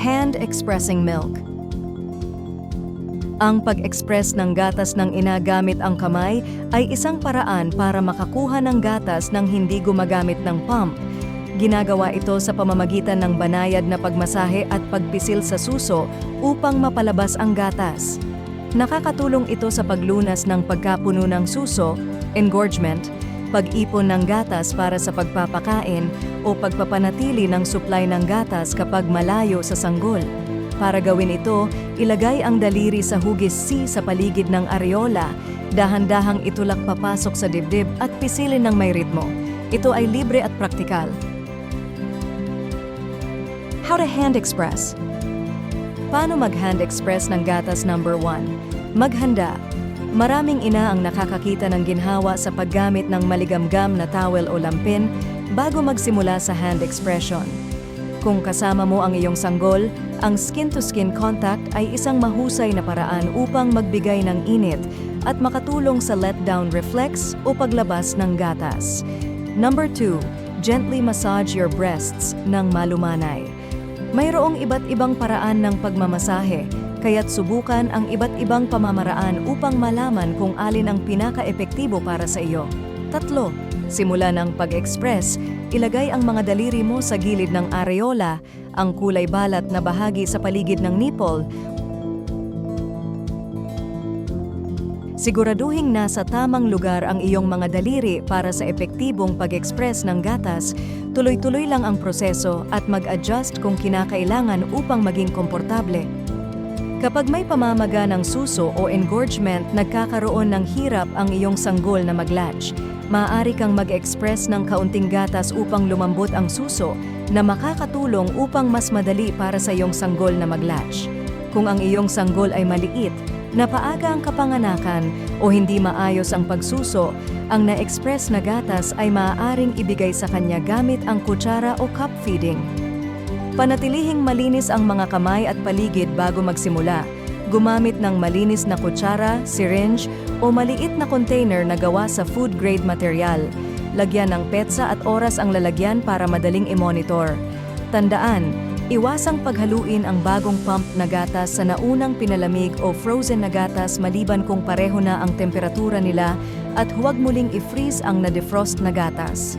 Hand expressing milk. Ang pag-express ng gatas ng ina gamit ang kamay ay isang paraan para makakuha ng gatas nang hindi gumagamit ng pump. Ginagawa ito sa pamamagitan ng banayad na pagmasahe at pagpisil sa suso upang mapalabas ang gatas. Nakakatulong ito sa paglunas ng pagkapuno ng suso, engorgement, pag-ipon ng gatas para sa pagpapakain o pagpapanatili ng supply ng gatas kapag malayo sa sanggol. Para gawin ito, ilagay ang daliri sa hugis C sa paligid ng areola, dahan-dahang itulak papasok sa dibdib at pisilin ng may ritmo. Ito ay libre at praktikal. How to hand express. Paano mag-hand express ng gatas number 1? Maghanda. Maraming ina ang nakakakita ng ginhawa sa paggamit ng maligamgam na towel o lampin bago magsimula sa hand expression. Kung kasama mo ang iyong sanggol, ang skin-to-skin contact ay isang mahusay na paraan upang magbigay ng init at makatulong sa letdown reflex o paglabas ng gatas. Number 2, gently massage your breasts ng malumanay. Mayroong iba't ibang paraan ng pagmamasahe, kaya't subukan ang iba't ibang pamamaraan upang malaman kung alin ang pinaka-epektibo para sa iyo. 3. Simula ng pag-express, ilagay ang mga daliri mo sa gilid ng areola, ang kulay balat na bahagi sa paligid ng nipple. Siguraduhing nasa tamang lugar ang iyong mga daliri para sa epektibong pag-express ng gatas. Tuloy-tuloy lang ang proseso at mag-adjust kung kinakailangan upang maging komportable. Kapag may pamamaga ng suso o engorgement, nagkakaroon ng hirap ang iyong sanggol na mag-latch. Maaari kang mag-express ng kaunting gatas upang lumambot ang suso na makakatulong upang mas madali para sa iyong sanggol na mag-latch. Kung ang iyong sanggol ay maliit, napaaga ang kapanganakan o hindi maayos ang pagsuso, ang na-express na gatas ay maaaring ibigay sa kanya gamit ang kutsara o cup feeding. Panatilihing malinis ang mga kamay at paligid bago magsimula. Gumamit ng malinis na kutsara, syringe, o maliit na container na gawa sa food-grade material. Lagyan ng petsa at oras ang lalagyan para madaling i-monitor. Tandaan, iwasang paghaluin ang bagong pump na gatas sa naunang pinalamig o frozen na gatas maliban kung pareho na ang temperatura nila at huwag muling i-freeze ang na-defrost na gatas.